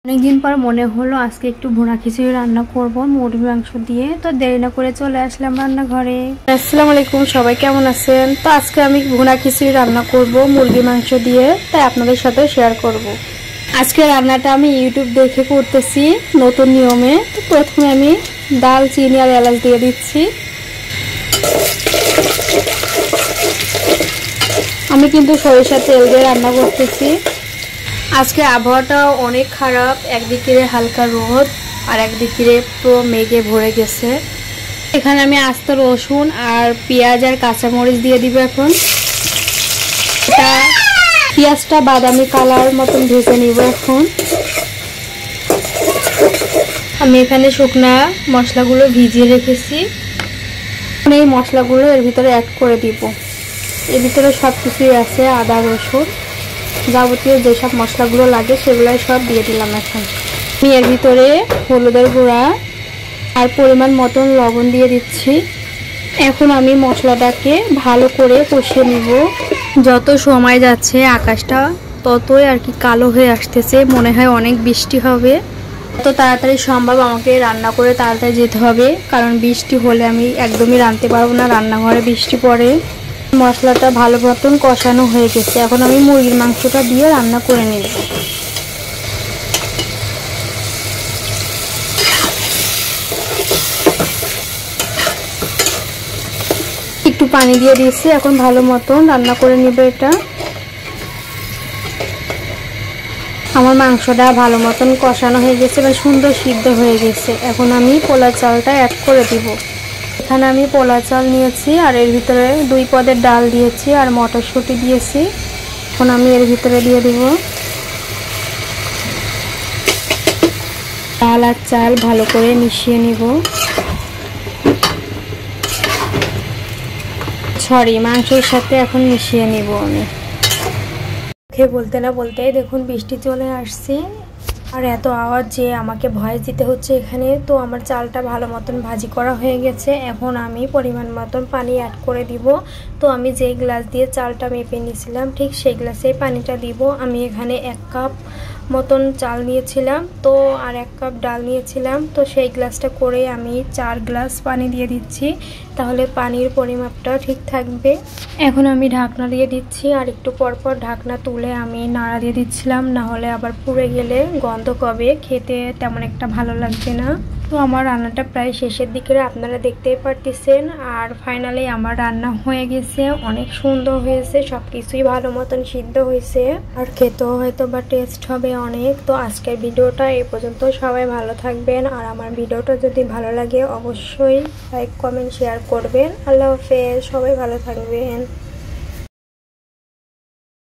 অনেকদিন পর মনে হলো আজকে একটু ভুনা খিচুড়ি রান্না করব মুরগির মাংস দিয়ে। তো দেরি না করে চলে আসলাম রান্নাঘরে। আসসালামু আলাইকুম, সবাই কেমন আছেন? তো আজকে আমি ভুনা খিচুড়ি রান্না করব মুরগির মাংস দিয়ে, তাই আপনাদের সাথে শেয়ার করব। আজকে রান্নাটা আমি ইউটিউব দেখে করতেছি নতুন নিয়মে। তো প্রথমে আমি ডাল, চিনি আর এলাচ দিয়ে দিচ্ছি। আমি কিন্তু সরিষার তেল দিয়ে রান্না করতেছি। আজকে আবহাওয়াটা অনেক খারাপ, একদিকে হালকা রোদ আর একদিকে পুরো মেঘে ভরে গেছে। এখানে আমি আস্ত রসুন আর পেঁয়াজ আর কাঁচামরিচ দিয়ে দিব। এখন এটা পেঁয়াজটা বাদামি কালার মতন ভেজে নিব। এখন আমি এখানে শুকনা মশলাগুলো ভিজিয়ে রেখেছি, এই মশলাগুলো এর ভিতরে অ্যাড করে দিব। এর ভিতরে সব কিছুই আছে, আদা রসুন যাবতীয় যেসব মশলাগুলো লাগে সেগুলাই সব দিয়ে দিলাম। এখন আমি এর ভিতরে হলুদের গুঁড়া আর পরিমাণ মতন লবণ দিয়ে দিচ্ছি। এখন আমি মশলাটাকে ভালো করে কষিয়ে নিব। যত সময় যাচ্ছে আকাশটা ততই আর কি কালো হয়ে আসতেছে, মনে হয় অনেক বৃষ্টি হবে। যত তাড়াতাড়ি সম্ভব আমাকে রান্না করে তাড়াতাড়ি যেতে হবে, কারণ বৃষ্টি হলে আমি একদমই রাঁধতে পারবো না, রান্নাঘরে বৃষ্টি পড়ে। মশলাটা ভালো মতন কষানো হয়ে গেছে, এখন আমি মুরগির মাংসটা দিয়ে রান্না করে নেব। একটু পানি দিয়ে দিয়েছি, এখন ভালো মতন রান্না করে নেব এটা। আমার মাংসটা ভালো মতন কষানো হয়ে গেছে বা সুন্দর সিদ্ধ হয়ে গেছে। এখন আমি পোলা চালটা অ্যাড করে দিব। এখানে আমি পোলা চাল নিয়েছি আর এর ভিতরে 2 পদের ডাল দিয়েছি আর মটরশুঁটি দিয়েছি। এখন আমি এর ভিতরে দিয়ে দিব। ডাল আর চাল ভালো করে মিশিয়ে নিব। মাংসের সাথে এখন মিশিয়ে নিব। আমি বলতে না বলতেই দেখুন বৃষ্টি চলে আসছে আর এত আওয়াজ যে আমাকে ভয়েস দিতে হচ্ছে এখানে। তো আমার চালটা ভালো মতন ভাজি করা হয়ে গেছে, এখন আমি পরিমাণ মতন পানি অ্যাড করে দিব। তো আমি যে গ্লাস দিয়ে চালটা মেপে নিয়েছিলাম ঠিক সেই গ্লাসেই পানিটা দিব। আমি এখানে 1 কাপ মতন চাল নিয়েছিলাম, তো আর 1 কাপ ডাল নিয়েছিলাম, তো সেই গ্লাসটা করে আমি 4 গ্লাস পানি দিয়ে দিচ্ছি, তাহলে পানির পরিমাপটা ঠিক থাকবে। এখন আমি ঢাকনা দিয়ে দিচ্ছি আর একটু পরপর ঢাকনা তুলে আমি নাড়া দিয়ে দিচ্ছিলাম, না হলে আবার পুড়ে গেলে গন্ধ কবে, খেতে তেমন একটা ভালো লাগবে না। তো আমার রান্নাটা প্রায় শেষের দিকে আপনারা দেখতেই পারতেছেন। আর ফাইনালি আমার রান্না হয়ে গেছে, অনেক সুন্দর হয়েছে, সব কিছুই ভালো মতন সিদ্ধ হয়েছে আর খেতেও হয়তো বা টেস্ট হবে অনেক। তো আজকের ভিডিওটা এই পর্যন্ত, সবাই ভালো থাকবেন আর আমার ভিডিওটা যদি ভালো লাগে অবশ্যই লাইক কমেন্ট শেয়ার করবেন। আল্লাহ হাফেজ, সবাই ভালো থাকবেন।